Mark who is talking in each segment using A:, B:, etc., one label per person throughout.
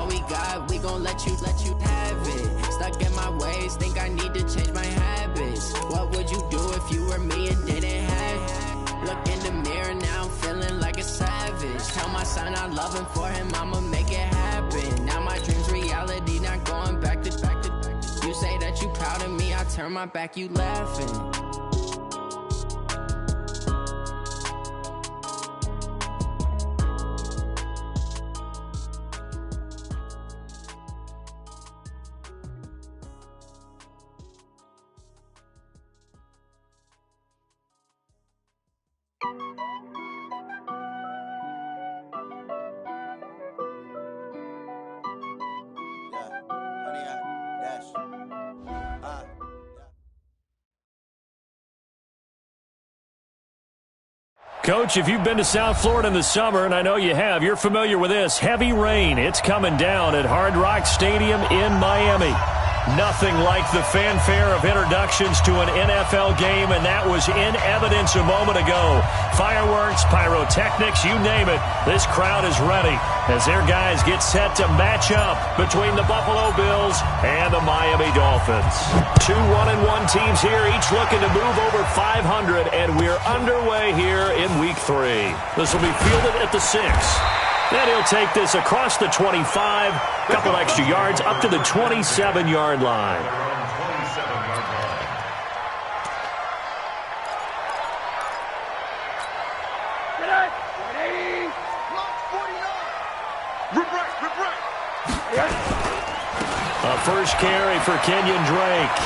A: all we got, we gon' let you have it. Stuck in my ways, think I need to change my habits. What would you do if you were me and didn't have it? Look in the mirror, now I'm feeling like a savage. Tell my son I love him, for him I'ma make it happen. Now my dream's reality, not going back to. You say that you proud of me, I turn my back, you laughing.
B: Coach, if you've been to South Florida in the summer, and I know you have, you're familiar with this. Heavy rain. It's coming down at Hard Rock Stadium in Miami. Nothing like the fanfare of introductions to an NFL game, and that was in evidence a moment ago. Fireworks, pyrotechnics, you name it. This crowd is ready as their guys get set to match up between the Buffalo Bills and the Miami Dolphins. Two 1-1 teams here, each looking to move over 500, and we're underway here in Week 3. This will be fielded at the 6. Then he'll take this across the 25, couple extra yards, up to the 27-yard line. A first carry for Kenyon Drake.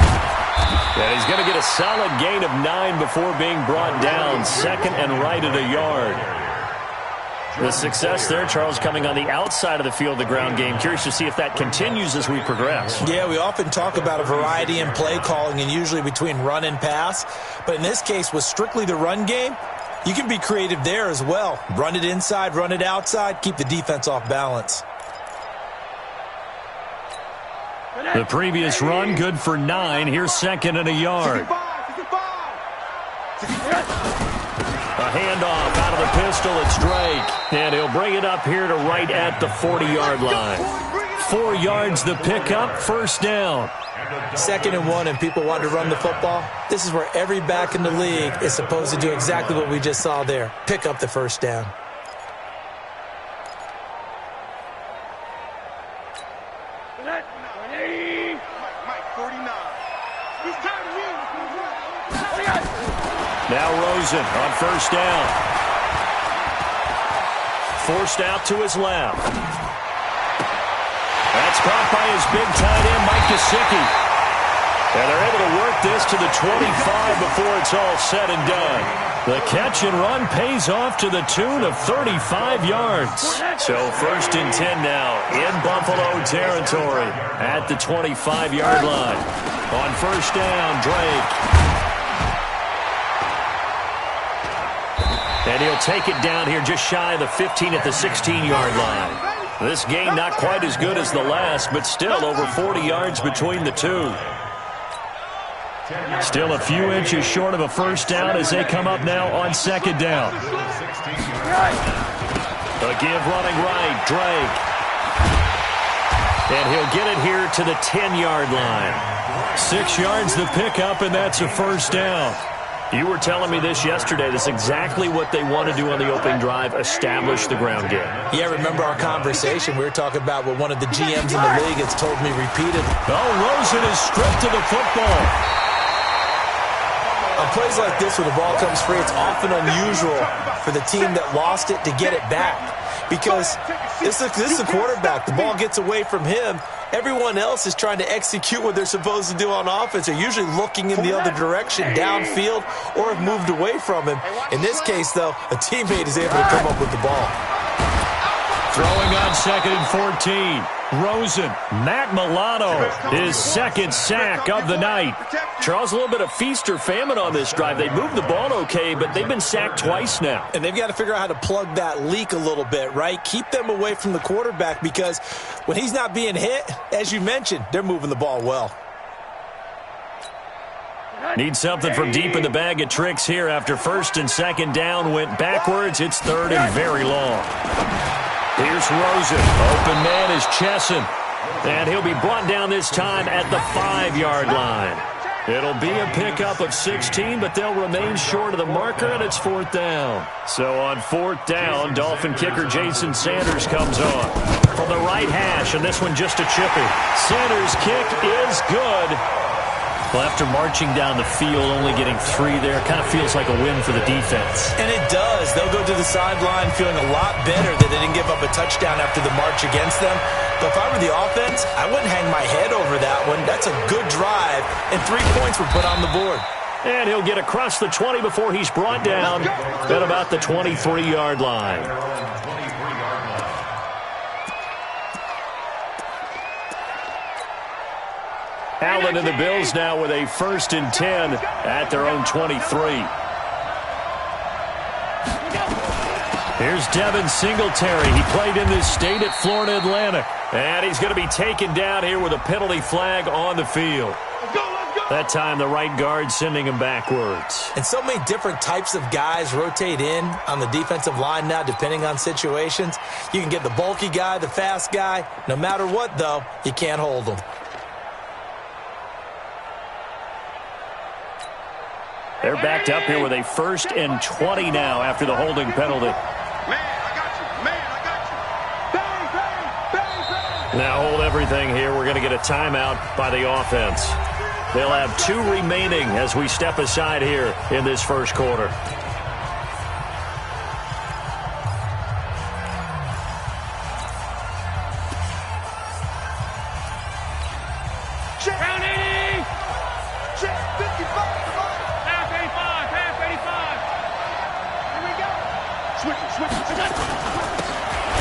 B: And he's going to get a solid gain of 9 before being brought down. Second and right at a yard. The success there, Charles, coming on the outside of the field, the ground game. Curious to see if that continues as we progress.
C: Yeah, we often talk about a variety in play calling and usually between run and pass. But in this case, with strictly the run game, you can be creative there as well. Run it inside, run it outside, keep the defense off balance.
B: The previous run, good for 9. Here's second and a yard. A handoff out of the pistol. It's Drake. And he'll bring it up here to right at the 40-yard line. 4 yards the pickup, first down.
C: Second and 1, and people want to run the football. This is where every back in the league is supposed to do exactly what we just saw there. Pick up the first down.
B: Now Rosen on first down. Forced out to his left. That's caught by his big tight end, Mike Gesicki. And they're able to work this to the 25 before it's all said and done. The catch and run pays off to the tune of 35 yards. So first and 10 now in Buffalo territory at the 25-yard line. On first down, Drake. And he'll take it down here just shy of the 15 at the 16-yard line. This game not quite as good as the last, but still over 40 yards between the two. Still a few inches short of a first down as they come up now on second down. A give running right, Drake. And he'll get it here to the 10-yard line. 6 yards the pickup, and that's a first down. You were telling me this yesterday. That's exactly what they want to do on the opening drive, establish the ground game.
C: Yeah, remember our conversation. We were talking about what one of the GMs in the league has told me repeatedly.
B: Oh, Rosen is stripped to the football.
C: On plays like this, when the ball comes free, it's often unusual for the team that lost it to get it back. Because this is a quarterback. The ball gets away from him. Everyone else is trying to execute what they're supposed to do on offense. They're usually looking in the other direction, downfield, or have moved away from him. In this case, though, a teammate is able to come up with the ball.
B: Throwing on second and 14. Rosen, Matt Milano, his second sack of the night. Charles, a little bit of feast or famine on this drive. They moved the ball okay, but they've been sacked twice now.
C: And they've got to figure out how to plug that leak a little bit, right? Keep them away from the quarterback, because when he's not being hit, as you mentioned, they're moving the ball well.
B: Need something from deep in the bag of tricks here after first and second down went backwards. It's third and very long. Here's Rosen. Open man is Chesson. And he'll be brought down this time at the 5-yard line. It'll be a pickup of 16, but they'll remain short of the marker, and it's 4th down. So on 4th down, Dolphin kicker Jason Sanders comes on from the right hash, and this one just a chippy. Sanders' kick is good. Well, after marching down the field, only getting 3 there, kind of feels like a win for the defense. And it does. They'll go to the sideline feeling a lot better that they didn't give up a touchdown after the march against them. But if I were the offense, I wouldn't hang my head over that one. That's a good drive, and 3 points were put on the board. And he'll get across the 20 before he's brought down at about the 23-yard line. Allen and the Bills now with a 1st and 10 at their own 23. Here's Devin Singletary. He played in this state at Florida Atlantic. And he's going to be taken down here with a penalty flag on the field. That time the right guard sending him backwards. And so many different types of guys rotate in on the defensive line now depending on situations. You can get the bulky guy, the fast guy. No matter what, though, you can't hold them. They're backed up here with a 1st and 20 now after the holding penalty.
D: Man, I got you. Man, I got you. Bang, bang, bang, bang.
B: Now hold everything here. We're going to get a timeout by the offense. They'll have 2 remaining as we step aside here in this first quarter.
D: Check. Round 80. Check 55.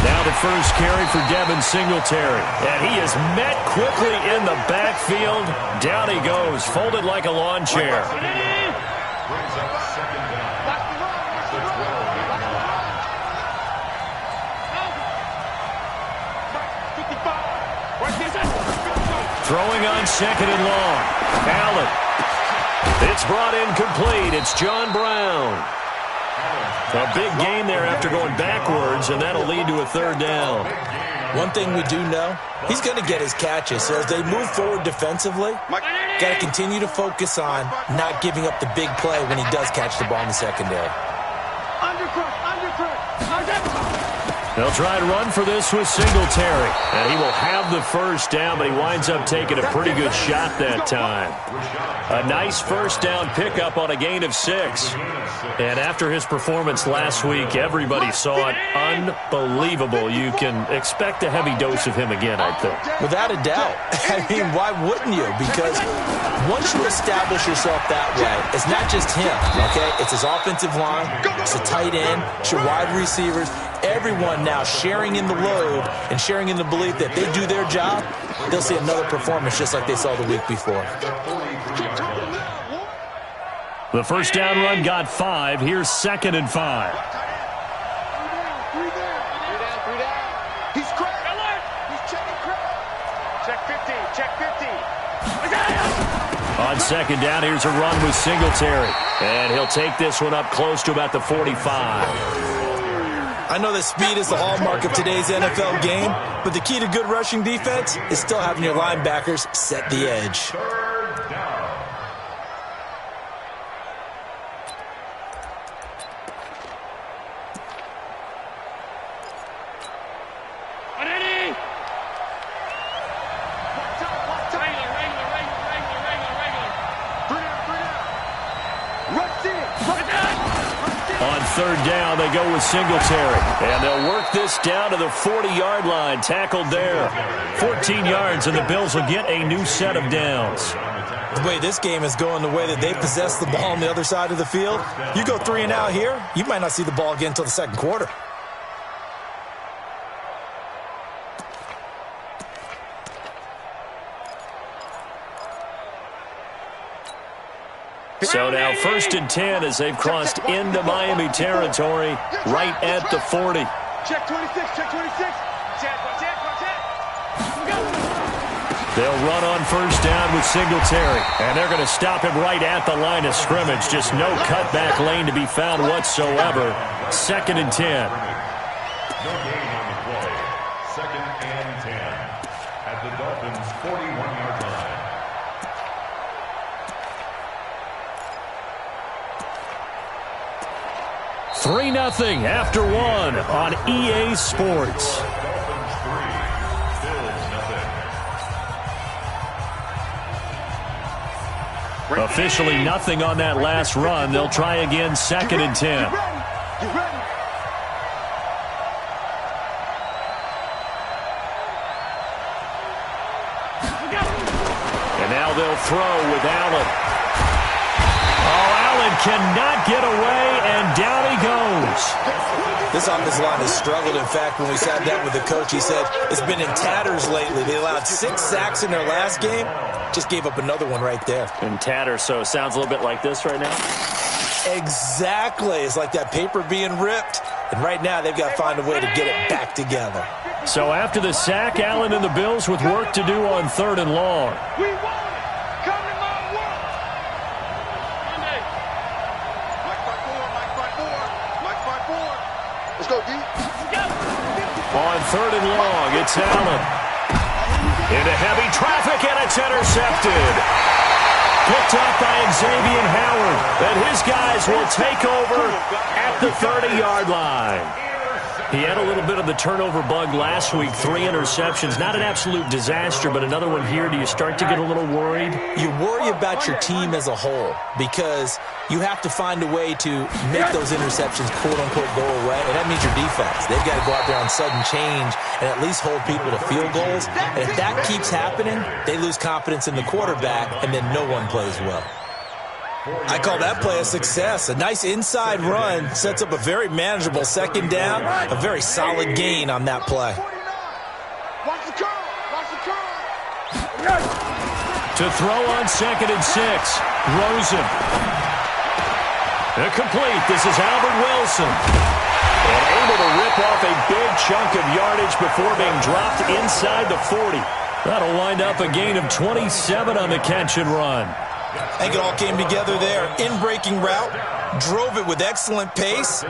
B: Now the first carry for Devin Singletary. And he is met quickly in the backfield. Down he goes, folded like a lawn chair. Throwing on 2nd and long. Allen. It's brought in complete. It's John Brown. A big gain there after going backwards, and that'll lead to a 3rd down. One thing we do know, he's going to get his catches. So as they move forward defensively, got to continue to focus on not giving up the big play when he does catch the ball in the secondary. They'll try and run for this with Singletary. And he will have the 1st down, but he winds up taking a pretty good shot that time. A nice 1st down pickup on a gain of 6. And after his performance last week, everybody saw it. Unbelievable. You can expect a heavy dose of him again, I think. Without a doubt. I mean, why wouldn't you? Because once you establish yourself that way, it's not just him, okay? It's his offensive line, it's a tight end, it's your wide receivers. Everyone now sharing in the load and sharing in the belief that they do their job, they'll see another performance just like they saw the week before. The 1st down run got 5. Here's 2nd and 5.
D: Three down. He's cracked. He's checking crack. Check 50. Check 50.
B: On 2nd down, here's a run with Singletary. And he'll take this one up close to about the 45. I know that speed is the hallmark of today's NFL game, but the key to good rushing defense is still having your linebackers set the edge. On 3rd down, they go with Singletary. And they'll work this down to the 40-yard line. Tackled there. 14 yards, and the Bills will get a new set of downs. The way this game is going, the way that they possess the ball on the other side of the field, you go 3 and out here, you might not see the ball again until the 2nd quarter. So now 1st and 10 as they've crossed into Miami territory right at the 40.
D: Check 26, check 26. Check.
B: They'll run on 1st down with Singletary. And they're going to stop him right at the line of scrimmage. Just no cutback lane to be found whatsoever. 2nd and 10.
E: 2nd and 10 at the Dolphins' 41-yard line.
B: Three 0 after one on EA Sports.
E: Dolphins 3, Bills 0.
B: Officially nothing on that last run. They'll try again 2nd and 10. And now they'll throw with Allen. Oh, Allen cannot get away, and down he goes.
C: This offensive line has struggled. In fact, when we sat down with the coach, he said it's been in tatters lately. They allowed 6 sacks in their last game. Just gave up another one right there.
B: In tatters, so it sounds a little bit like this right now?
C: Exactly. It's like that paper being ripped. And right now, they've got to find a way to get it back together.
B: So after the sack, Allen and the Bills with work to do on 3rd and long.
D: We won it. Come to my world. Monday. Mike by 4. Let's go, D.
B: On 3rd and long, it's Allen. Into heavy traffic, and it's intercepted. Picked up by Xavier Howard. And his guys will take over at the 30-yard line. He had a little bit of the turnover bug last week, 3 interceptions. Not an absolute disaster, but another one here. Do you start to get a little worried?
C: You worry about your team as a whole because you have to find a way to make those interceptions, quote-unquote, go away, and that means your defense. They've got to go out there on sudden change and at least hold people to field goals. And if that keeps happening, they lose confidence in the quarterback, and then no one plays well. I call that play a success. A nice inside run sets up a very manageable 2nd down, a very solid gain on that play.
D: Watch the curl. Watch the curl.
B: To throw on 2nd and 6, Rosen. Complete. This is Albert Wilson. And able to rip off a big chunk of yardage before being dropped inside the 40. That'll wind up a gain of 27 on the catch and run.
C: I think it all came together there. In-breaking route, drove it with excellent pace.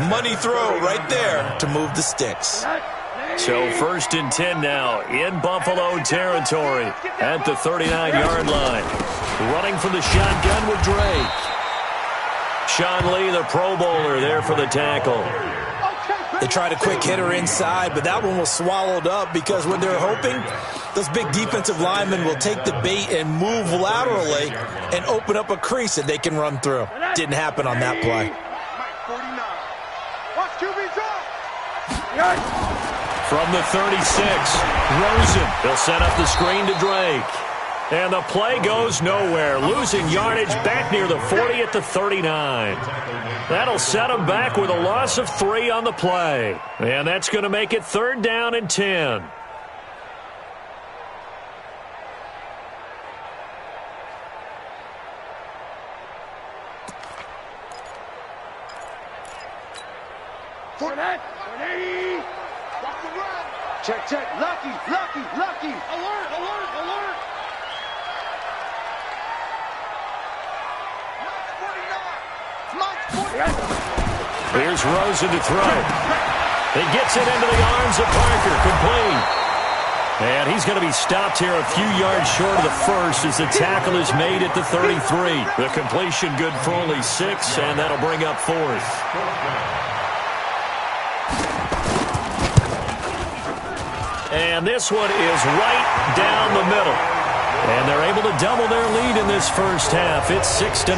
C: Money throw right there to move the sticks.
B: So 1st and 10 now in Buffalo territory at the 39-yard line. Running from the shotgun with Drake. Sean Lee, the Pro Bowler, there for the tackle.
C: They tried a quick hitter inside, but that one was swallowed up because when they're hoping, those big defensive linemen will take the bait and move laterally and open up a crease that they can run through. Didn't happen on that play.
B: From the 36, Rosen. He'll set up the screen to Drake. And the play goes nowhere, losing yardage back near the 40 at the 39. That'll set him back with a loss of 3 on the play. And that's going to make it 3rd down and 10.
D: Check. Lucky. Alert.
B: Here's Rosen to throw. He gets it into the arms of Parker. Complete. And he's going to be stopped here a few yards short of the first as the tackle is made at the 33. The completion good for only 6, and that'll bring up 4th. And this one is right down the middle. And they're able to double their lead in this first half. It's 6-0.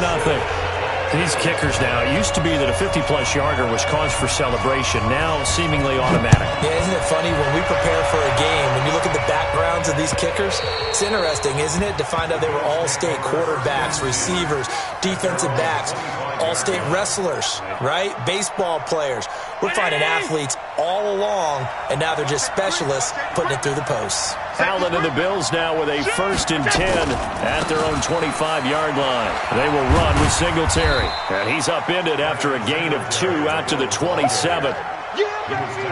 B: These kickers now, it used to be that a 50-plus yarder was cause for celebration, now seemingly automatic.
C: Yeah, isn't it funny when we prepare for a game, when you look at the backgrounds of these kickers, it's interesting, isn't it, to find out they were all-state quarterbacks, receivers, defensive backs, all-state wrestlers, right? Baseball players. We're finding athletes all along, and now they're just specialists putting it through the posts.
B: Allen and the Bills now with a 1st and 10 at their own 25-yard line. They will run with Singletary. And he's upended after a gain of 2 out to the 27.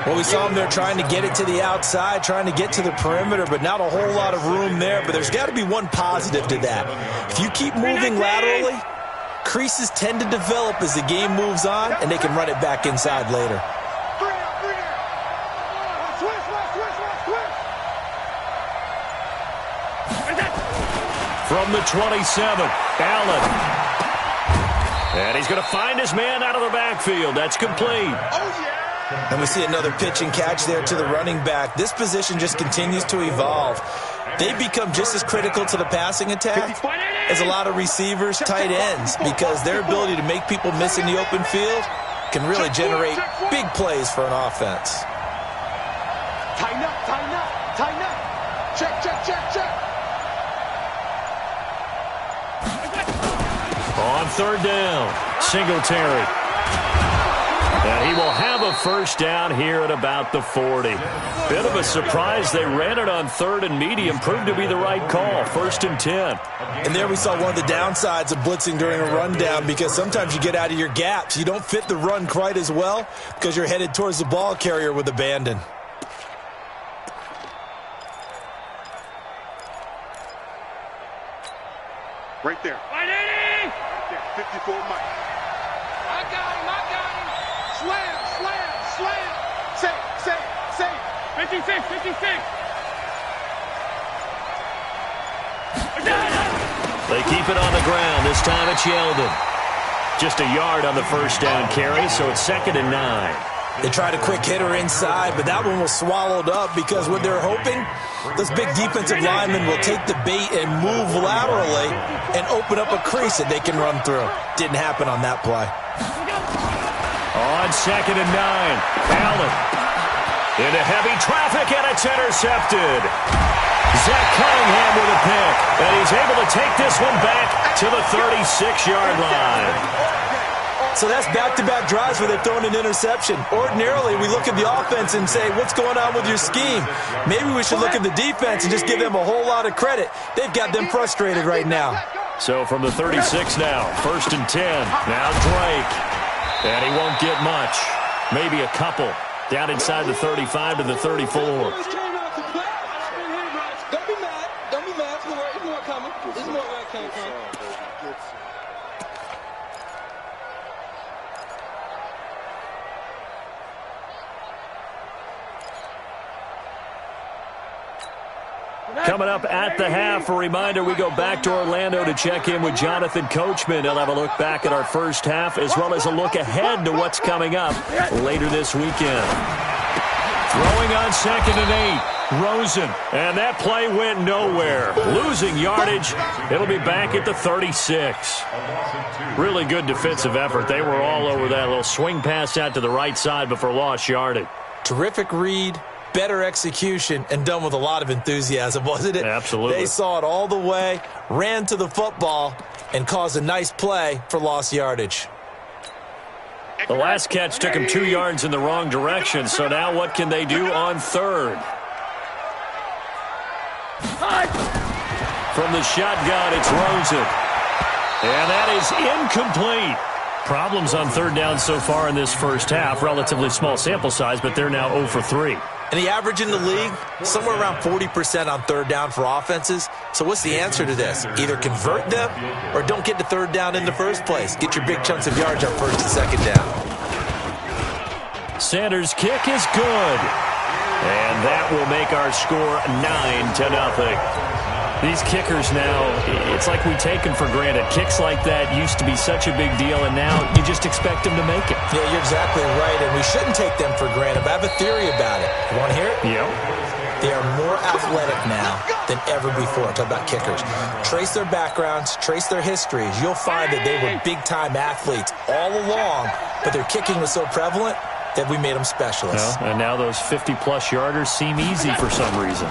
C: Well, we saw him there trying to get it to the outside, trying to get to the perimeter, but not a whole lot of room there. But there's got to be one positive to that. If you keep moving laterally, creases tend to develop as the game moves on, and they can run it back inside later.
B: From the 27, Allen. And he's going to find his man out of the backfield. That's complete.
D: Oh, yeah.
C: And we see another pitch and catch there to the running back. This position just continues to evolve. They become just as critical to the passing attack as a lot of receivers, tight ends, because their ability to make people miss in the open field can really generate big plays for an offense.
D: Tighten up, tighten up, tighten up. Check, check, check, check.
B: On third down, Singletary. And he will have a first down here at about the 40. Bit of a surprise. They ran it on third and medium. Proved to be the right call. 1st and 10.
C: And there we saw one of the downsides of blitzing during a rundown, because sometimes you get out of your gaps. You don't fit the run quite as well because you're headed towards the ball carrier with abandon.
D: Right there. Right there. 54 Mike. I got him. Slam, slam, slam. Safe. 56.
B: They keep it on the ground. This time it's Yeldon. Just a yard on the first down carry, so it's 2nd and 9.
C: They tried a quick hitter inside, but that one was swallowed up because what they're hoping, those big defensive linemen will take the bait and move laterally and open up a crease that they can run through. Didn't happen on that play.
B: On 2nd and 9, Allen into heavy traffic, and it's intercepted. Zach Cunningham with a pick, and he's able to take this one back to the 36-yard line.
C: So that's back-to-back drives where they've thrown an interception. Ordinarily, we look at the offense and say, what's going on with your scheme? Maybe we should look at the defense and just give them a whole lot of credit. They've got them frustrated right now.
B: So from the 36 now, 1st and 10. Now Drake. And he won't get much. Maybe a couple. Down inside the 35 to the 34.
F: Don't be mad. Don't be mad. There's more coming. There's more where it came from.
B: Coming up at the half, a reminder, we go back to Orlando to check in with Jonathan Coachman. He'll have a look back at our first half as well as a look ahead to what's coming up later this weekend. Throwing on 2nd and 8, Rosen. And that play went nowhere. Losing yardage. It'll be back at the 36. Really good defensive effort. They were all over that little swing pass out to the right side before lost yardage.
C: Terrific read. Better execution, and done with a lot of enthusiasm, wasn't it?
B: Absolutely.
C: They saw it all the way, ran to the football, and caused a nice play for lost yardage.
B: The last catch took him 2 yards in the wrong direction, so now what can they do on third? From the shotgun, it's Rosen. And that is incomplete. Problems on third down so far in this first half. Relatively small sample size, but they're now 0 for 3.
C: And the average in the league, somewhere around 40% on third down for offenses. So what's the answer to this? Either convert them or don't get to third down in the first place. Get your big chunks of yards on 1st and 2nd down.
B: Sanders' kick is good. And that will make our score 9-0. These kickers now, it's like we take them for granted. Kicks like that used to be such a big deal, and now you just expect them to make it.
C: Yeah, you're exactly right, and we shouldn't take them for granted. But I have a theory about it. You want to hear it?
B: Yeah.
C: They are more athletic now than ever before. Talk about kickers. Trace their backgrounds, trace their histories. You'll find that they were big-time athletes all along, but their kicking was so prevalent that we made them specialists.
B: Well, and now those 50-plus yarders seem easy for some reason.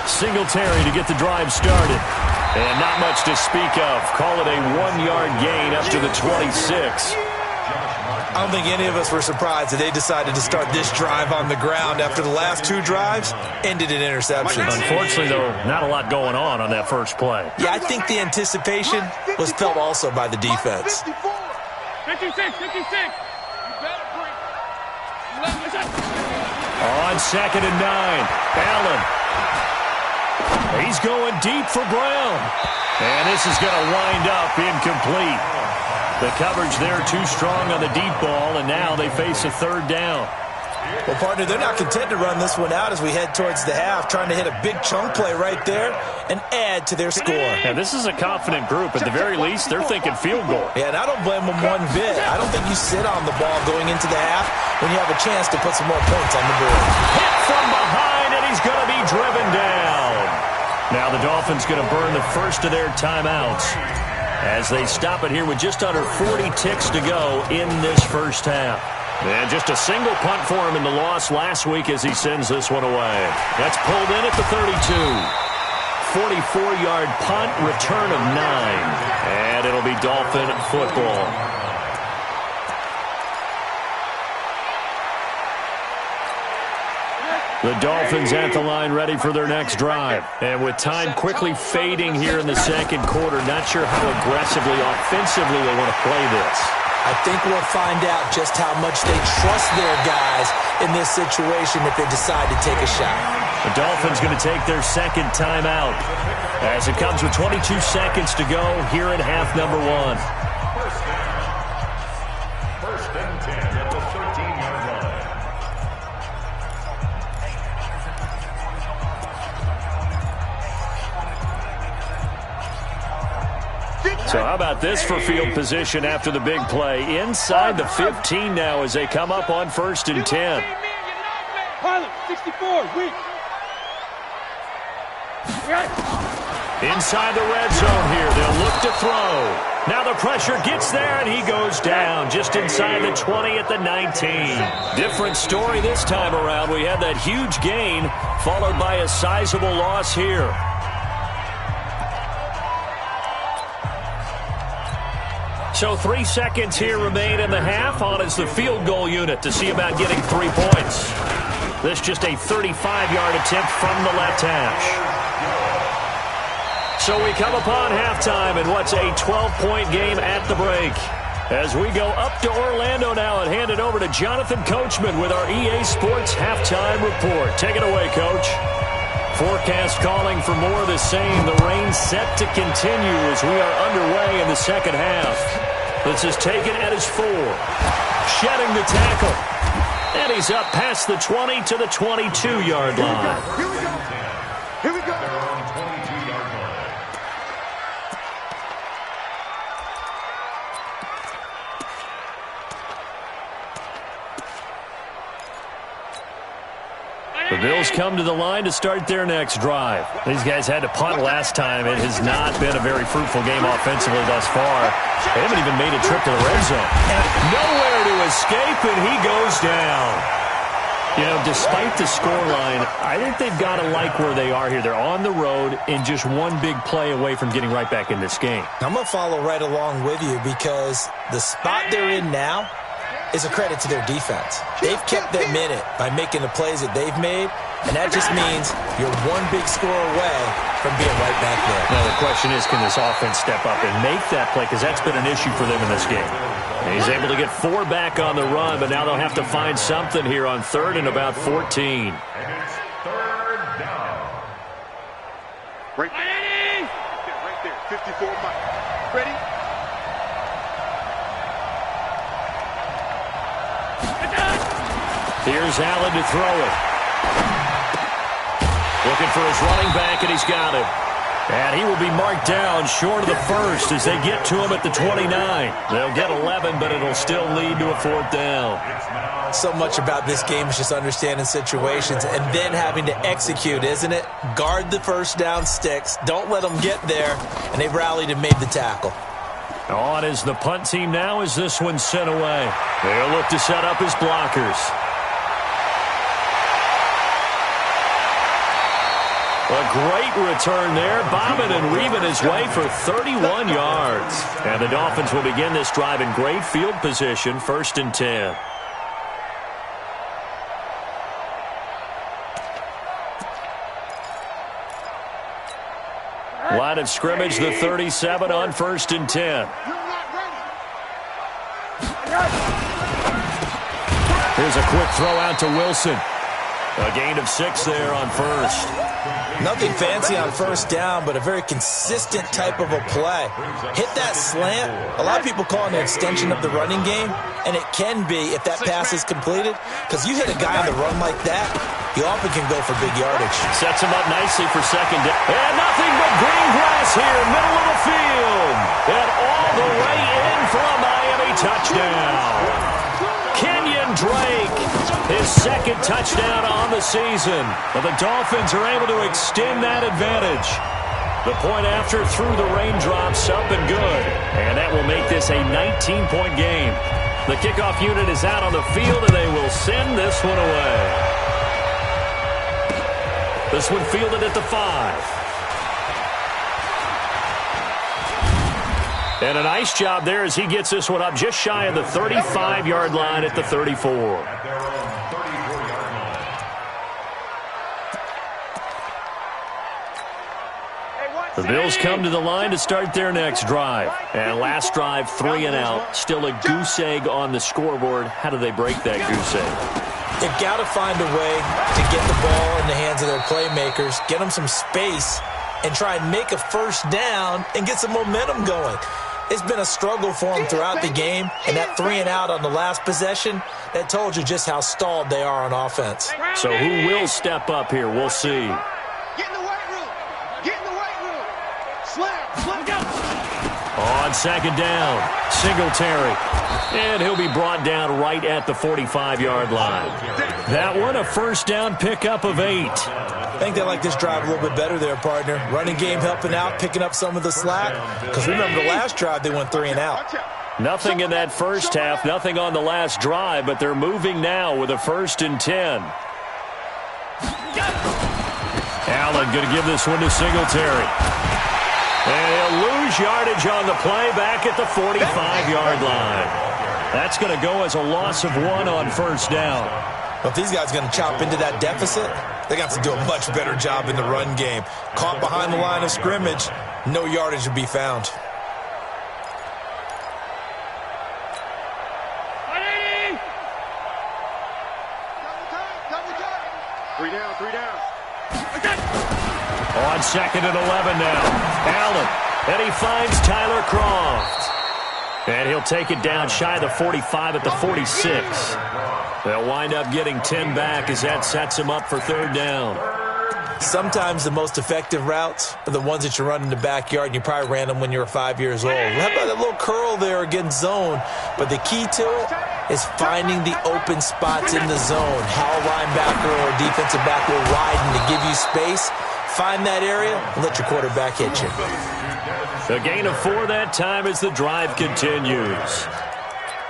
B: Singletary to get the drive started. And not much to speak of. Call it a 1-yard gain up to the 26.
C: I don't think any of us were surprised that they decided to start this drive on the ground after the last 2 drives ended in interceptions.
B: Unfortunately, though, not a lot going on that first play.
C: Yeah, I think the anticipation was felt also by the defense.
D: 56.
B: On 2nd and 9, Allen. He's going deep for Brown. And this is going to wind up incomplete. The coverage there too strong on the deep ball, and now they face a third down.
C: Well, partner, they're not content to run this one out as we head towards the half, trying to hit a big chunk play right there and add to their score.
B: Yeah, this is a confident group. At the very least, they're thinking field goal.
C: Yeah, and I don't blame them one bit. I don't think you sit on the ball going into the half when you have a chance to put some more points on the board.
B: Hit from behind, and he's going to be driven down. Now the Dolphins going to burn the first of their timeouts as they stop it here with just under 40 ticks to go in this first half. And just a single punt for him in the loss last week as he sends this one away. That's pulled in at the 32. 44-yard punt, return of 9. And it'll be Dolphin football. The Dolphins at the line ready for their next drive. And with time quickly fading here in the second quarter, not sure how aggressively, offensively they want to play this.
C: I think we'll find out just how much they trust their guys in this situation if they decide to take a shot.
B: The Dolphins going to take their second timeout as it comes with 22 seconds to go here in half number 1.
E: First and 10 at the 13-yard line.
B: So how about this for field position after the big play? Inside the 15 now as they come up on first and 10.
F: Harlem, 64, weak.
B: Inside the red zone here. They'll look to throw. Now the pressure gets there, and he goes down just inside the 20 at the 19. Different story this time around. We had that huge gain followed by a sizable loss here. So 3 seconds here remain in the half. On is the field goal unit to see about getting 3 points. This just a 35-yard attempt from the left hash. So we come upon halftime in what's a 12-point game at the break. As we go up to Orlando now and hand it over to Jonathan Coachman with our EA Sports Halftime Report. Take it away, Coach. Forecast calling for more of the same. The rain set to continue as we are underway in the second half. This is taken at his 4. Shedding the tackle. And he's up past the 20 to the 22-yard line.
D: Here we go. Here we go.
B: The Bills come to the line to start their next drive. These guys had to punt last time. It has not been a very fruitful game offensively thus far. They haven't even made a trip to the red zone. Nowhere to escape, and he goes down. You know, despite the scoreline, I think they've got to like where they are here. They're on the road and just one big play away from getting right back in this game.
C: I'm going to follow right along with you because the spot they're in now is a credit to their defense. They've kept them in it by making the plays that they've made, and that just means you're one big score away from being right back there.
B: Now the question is, can this offense step up and make that play? Because that's been an issue for them in this game. And he's able to get 4 back on the run, but now they'll have to find something here on 3rd and about 14.
E: And it's 3rd down.
D: Right there. Right there. 54 Mike. Ready?
B: Here's Allen to throw it. Looking for his running back, and he's got it. And he will be marked down short of the first as they get to him at the 29. They'll get 11, but it'll still lead to a 4th down.
C: So much about this game is just understanding situations and then having to execute, isn't it? Guard the first down sticks. Don't let them get there. And they rallied and made the tackle.
B: On is the punt team now as this one's sent away. They'll look to set up his blockers. A great return there, bobbing and weaving his way for 31 yards. And the Dolphins will begin this drive in great field position, 1st and 10. Line of scrimmage, the 37 on 1st and 10. Here's a quick throw out to Wilson. A gain of 6 there on 1st.
C: Nothing fancy on first down, but a very consistent type of a play. Hit that slant. A lot of people call it an extension of the running game, and it can be if that pass is completed, because you hit a guy on the run like that, you often can go for big yardage.
B: Sets him up nicely for second down. And nothing but green grass here, middle of the field. And all the way in for a Miami touchdown. Kenyon Drake, his second touchdown on the season. But the Dolphins are able to extend that advantage. The point after through the raindrops, up and good. And that will make this a 19-point game. The kickoff unit is out on the field, and they will send this one away. This one fielded at the 5. And a nice job there as he gets this one up just shy of the 35-yard line at the 34.
E: At their own 34-yard line.
B: The Bills come to the line to start their next drive. And last drive, 3 and out. Still a goose egg on the scoreboard. How do they break that goose egg?
C: They've got to find a way to get the ball in the hands of their playmakers, get them some space, and try and make a first down and get some momentum going. It's been a struggle for them throughout the game, and that 3 and out on the last possession, that told you just how stalled they are on offense.
B: So who will step up here? We'll see.
D: Get in the weight room. Get in the weight room. Slam, go.
B: On second down, Singletary. And he'll be brought down right at the 45-yard line. That one, a first down pickup of 8.
C: I think they like this drive a little bit better there, partner. Running game helping out, picking up some of the slack. Because remember, the last drive, they went 3 and out.
B: Nothing in that first half, nothing on the last drive, but they're moving now with a 1st and 10. Allen going to give this one to Singletary. And he'll lose yardage on the play back at the 45-yard line. That's going to go as a loss of 1 on first down.
C: But if these guys are going to chop into that deficit, they got to do a much better job in the run game. Caught behind the line of scrimmage, no yardage to be found.
D: Three down.
B: On 2nd and 11 now. Allen. And he finds Tyler Croft. And he'll take it down shy of the 45 at the 46. They'll wind up getting 10 back as that sets him up for 3rd down.
C: Sometimes the most effective routes are the ones that you run in the backyard, and you probably ran them when you were 5 years old. How about that little curl there against zone? But the key to it is finding the open spots in the zone. How a linebacker or a defensive back will widen to give you space. Find that area and let your quarterback hit you.
B: A gain of 4 that time as the drive continues.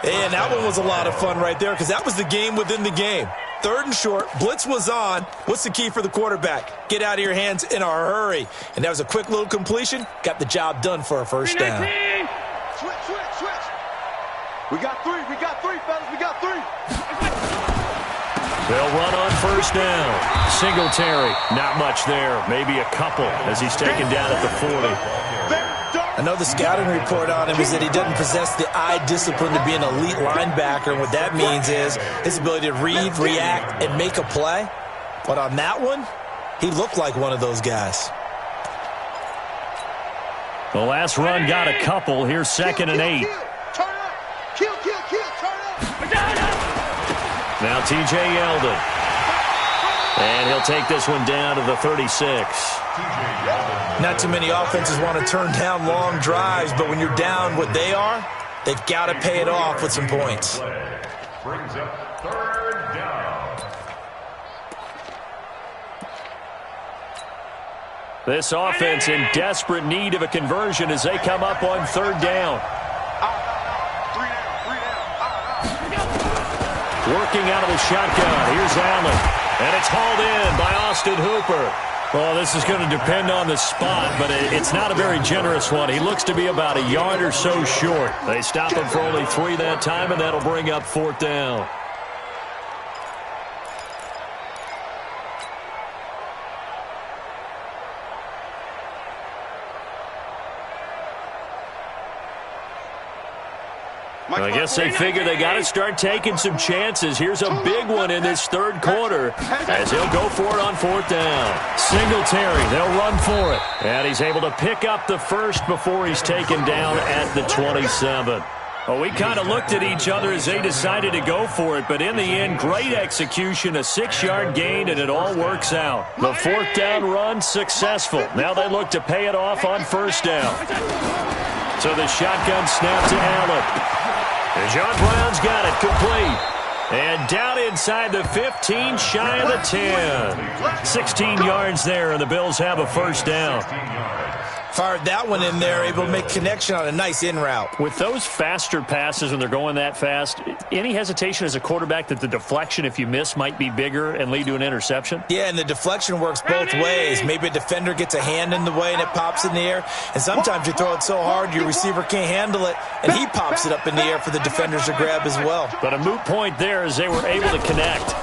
C: And that one was a lot of fun right there because that was the game within the game. 3rd and short, blitz was on. What's the key for the quarterback? Get out of your hands in a hurry. And that was a quick little completion. Got the job done for a first down.
D: Switch. We got 3, fellas. We got 3.
B: They'll run on first down. Singletary, not much there. Maybe a couple as he's taken down at the 40.
C: I know the scouting report on him is that he doesn't possess the eye discipline to be an elite linebacker. And what that means is his ability to read, react, and make a play. But on that one, he looked like one of those guys.
B: The last run got a couple. Here's 2nd and 8.
D: Turn up. Kill, turn up.
B: Now T.J. Yeldon. And he'll take this one down to the 36.
C: Not too many offenses want to turn down long drives, but when you're down what they are, they've got to pay it off with some points.
E: Brings up 3rd down.
B: This offense in desperate need of a conversion as they come up on 3rd down. Working out of the shotgun. Here's Allen. And it's hauled in by Austin Hooper. Well, this is going to depend on the spot, but it's not a very generous one. He looks to be about a yard or so short. They stop him for only 3 that time, and that'll bring up 4th down. I guess they figure they got to start taking some chances. Here's a big one in this third quarter as he'll go for it on fourth down. Singletary, they'll run for it. And he's able to pick up the first before he's taken down at the 27. Well, we kind of looked at each other as they decided to go for it, but in the end, great execution, a 6-yard gain, and it all works out. The fourth down run successful. Now they look to pay it off on first down. So the shotgun snap to Allen. And John Brown's got it complete. And down inside the 15, shy of the 10. 16 yards there, and the Bills have a first down.
C: Fired that one in there, able to make connection on a nice in route.
B: With those faster passes when they're going that fast, any hesitation as a quarterback that the deflection, if you miss, might be bigger and lead to an interception?
C: Yeah, and the deflection works both ways. Maybe a defender gets a hand in the way and it pops in the air. And sometimes you throw it so hard your receiver can't handle it, and he pops it up in the air for the defenders to grab as well.
B: But a moot point there as they were able to connect.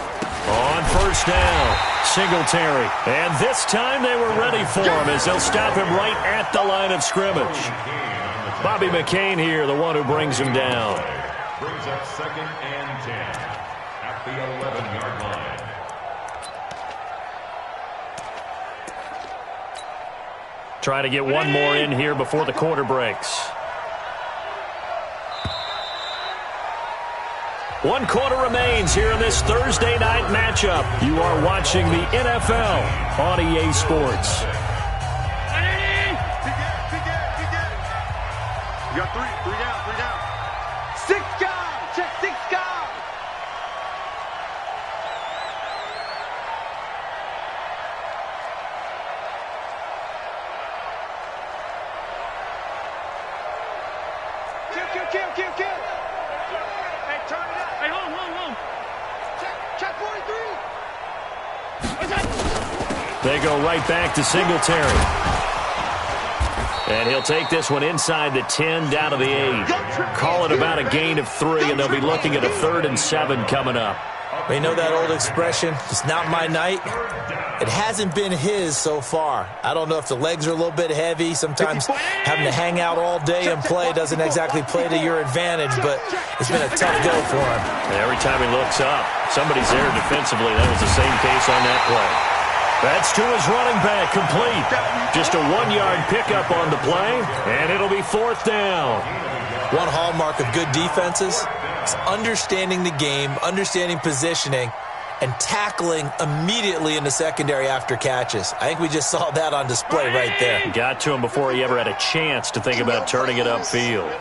B: On first down, Singletary. And this time they were ready for him as they'll stop him right at the line of scrimmage. Bobby McCain here, the one who brings him down.
E: Brings up 2nd and 10 at the 11-yard line.
B: Try to get one more in here before the quarter breaks. 1 quarter remains here in this Thursday night matchup. You are watching the NFL on EA Sports.
D: You got three down.
F: 6 guys. Check 6 guys. Kill. Hey, turn it up. Hey, home. Check 43.
B: They go right back to Singletary. And he'll take this one inside the 10, down to the 8. Call it about a gain of 3, and they'll be looking at a 3rd and 7 coming up.
C: We know that old expression, it's not my night. It hasn't been his so far. I don't know if the legs are a little bit heavy. Sometimes having to hang out all day and play doesn't exactly play to your advantage, but it's been a tough go for him.
B: And every time he looks up, somebody's there defensively. That was the same case on that play. That's to his running back, complete. Just a 1-yard pickup on the play, and it'll be 4th down.
C: One hallmark of good defenses is understanding the game, understanding positioning, and tackling immediately in the secondary after catches. I think we just saw that on display right there.
B: Got to him before he ever had a chance to think about turning it upfield.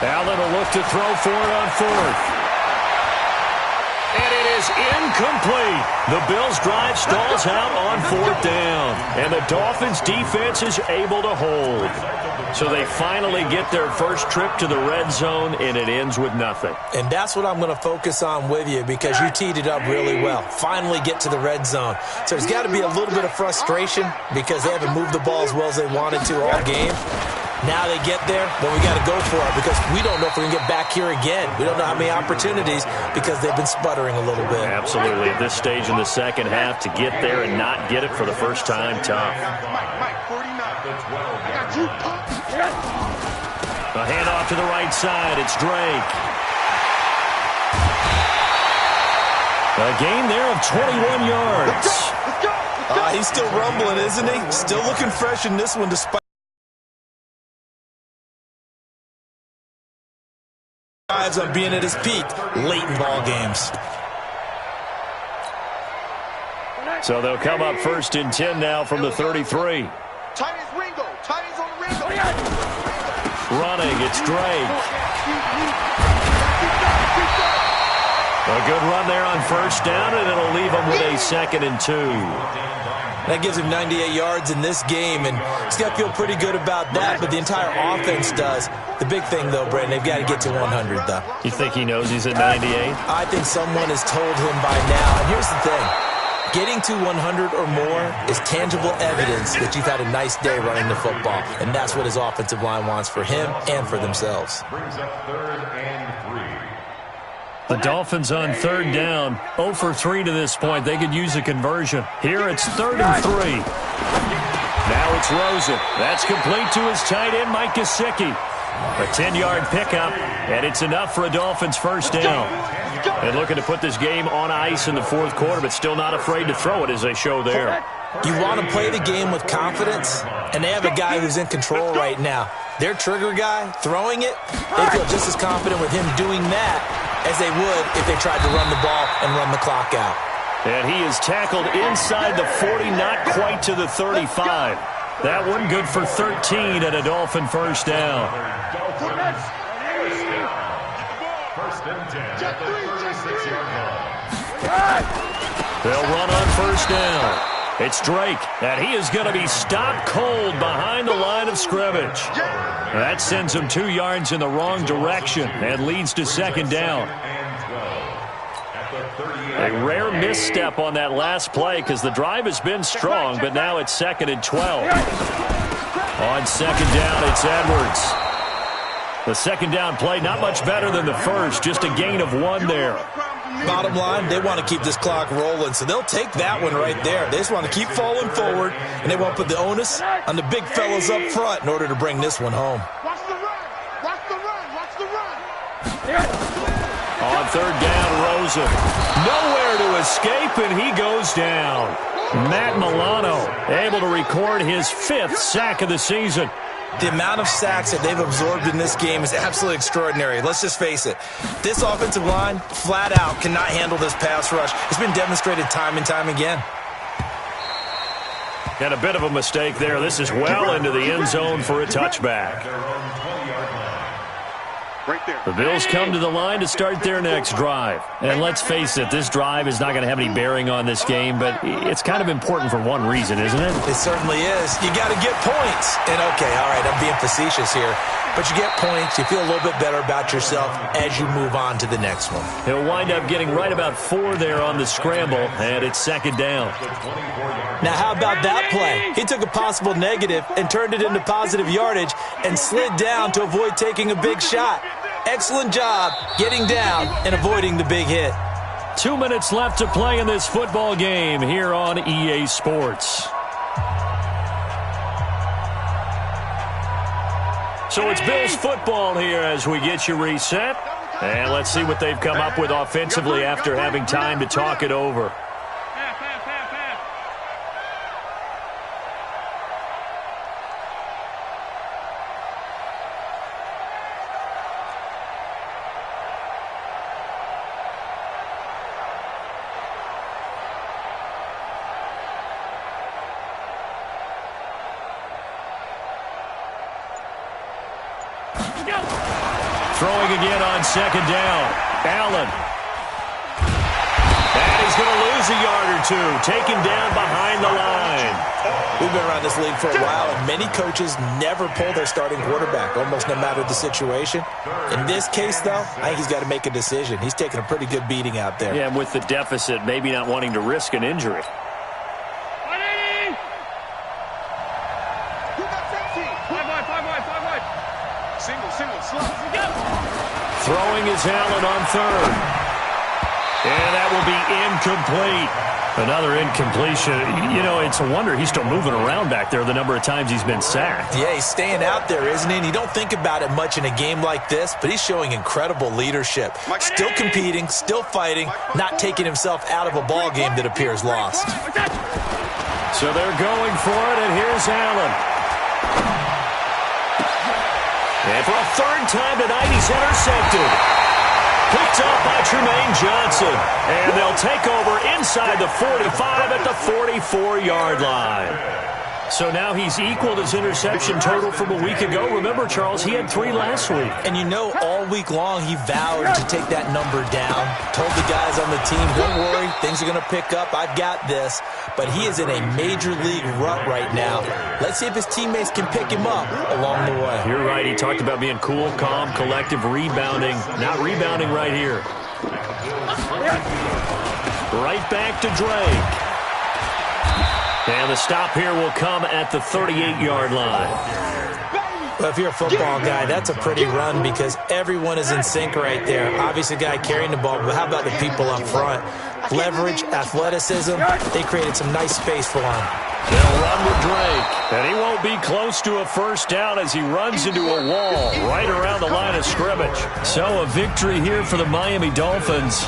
B: Allen will look to throw for it on 4th. And it is incomplete. The Bills' drive stalls out on 4th down. And the Dolphins' defense is able to hold. So they finally get their first trip to the red zone, and it ends with nothing.
C: And that's what I'm going to focus on with you because you teed it up really well. Finally get to the red zone. So there's got to be a little bit of frustration because they haven't moved the ball as well as they wanted to all game. Now they get there, but we got to go for it because we don't know if we can get back here again. We don't know how many opportunities because they've been sputtering a little bit.
B: Absolutely. At this stage in the second half, to get there and not get it for the first time, tough.
D: Mike, 49. I got you.
B: A handoff to the right side. It's Drake. A gain there of 21 yards.
C: He's still rumbling, isn't he? Still looking fresh in this one despite on being at his peak late in ball games.
B: So they'll come up 1st and 10 now from the 33.
D: Tight as Ringo. Tight as on Ringo.
B: Running, it's Drake. A good run there on 1st down, and it'll leave him with a 2nd and 2.
C: That gives him 98 yards in this game, and he's got to feel pretty good about that, but the entire offense does. The big thing, though, Brandon, they've got to get to 100, though.
B: You think he knows he's at 98?
C: I think someone has told him by now. And here's the thing. Getting to 100 or more is tangible evidence that you've had a nice day running the football, and that's what his offensive line wants for him and for themselves.
E: Brings up 3rd and 3.
B: The Dolphins on 3rd down, 0 for 3 to this point. They could use a conversion. Here it's 3rd and 3. Now it's Rosen. That's complete to his tight end, Mike Gesicki. A 10-yard pickup, and it's enough for a Dolphins first down. And looking to put this game on ice in the fourth quarter, but still not afraid to throw it as they show there.
C: You want to play the game with confidence, and they have a guy who's in control right now. Their trigger guy, throwing it, they feel just as confident with him doing that as they would if they tried to run the ball and run the clock out.
B: And he is tackled inside the 40, not quite to the 35. That one good for 13 and a Dolphin first down.
E: First and 10 at the 36-yard line.
B: They'll run on first down. It's Drake, and he is going to be stopped cold behind the line of scrimmage. That sends him 2 yards in the wrong direction and leads to second down. A rare misstep on that last play because the drive has been strong, but now it's 2nd and 12. On second down, it's Edwards. The second down play, not much better than the first, just a gain of 1 there.
C: Bottom line, they want to keep this clock rolling, so they'll take that one right there. They just want to keep falling forward, and they won't put the onus on the big fellas up front in order to bring this one home.
D: Watch the run. Watch the run. Watch the run.
B: On third down, Rosen. Nowhere to escape, and he goes down. Matt Milano able to record his 5th sack of the season.
C: The amount of sacks that they've absorbed in this game is absolutely extraordinary. Let's just face it. This offensive line, flat out, cannot handle this pass rush. It's been demonstrated time and time again.
B: And a bit of a mistake there. This is well into the end zone for a touchback.
D: Right there.
B: The Bills come to the line to start their next drive. And let's face it, this drive is not going to have any bearing on this game, but it's kind of important for one reason, isn't it?
C: It certainly is. You got to get points. And okay, all right, I'm being facetious here. But you get points, you feel a little bit better about yourself as you move on to the next one.
B: He'll wind up getting right about 4 there on the scramble, and it's second down.
C: Now, how about that play? He took a possible negative and turned it into positive yardage and slid down to avoid taking a big shot. Excellent job getting down and avoiding the big hit.
B: 2 minutes left to play in this football game here on EA Sports. So it's Bills football here as we get you reset. And let's see what they've come up with offensively after having time to talk it over. Throwing again on second down. Allen. And he's going to lose a yard or 2. Taken down behind the line.
C: We've been around this league for a while, and many coaches never pull their starting quarterback, almost no matter the situation. In this case, though, I think he's got to make a decision. He's taking a pretty good beating out there.
B: Yeah, and with the deficit, maybe not wanting to risk an injury. Throwing is Allen on third. And that will be incomplete. Another incompletion. You know, it's a wonder he's still moving around back there the number of times he's been sacked.
C: Yeah, he's staying out there, isn't he? And you don't think about it much in a game like this, but he's showing incredible leadership. Still competing, still fighting, not taking himself out of a ball game that appears lost.
B: So they're going for it, and here's Allen. And for a third time tonight, he's intercepted. Picked up by Tremaine Johnson. And they'll take over inside the 45 at the 44-yard line. So now he's equaled his interception total from a week ago. Remember, Charles, he had 3 last week.
C: And you know, all week long he vowed to take that number down. Told the guys on the team, don't worry, things are going to pick up. I've got this. But he is in a major league rut right now. Let's see if his teammates can pick him up along the way.
B: You're right. He talked about being cool, calm, collective, rebounding. Not rebounding right here. Right back to Drake. And the stop here will come at the 38-yard line.
C: Well, if you're a football guy, that's a pretty run because everyone is in sync right there. Obviously, the guy carrying the ball, but how about the people up front? leverage, athleticism. They created some nice space for him.
B: They'll run with Drake, and he won't be close to a first down as he runs into a wall right around the line of scrimmage. So a victory here for the Miami Dolphins.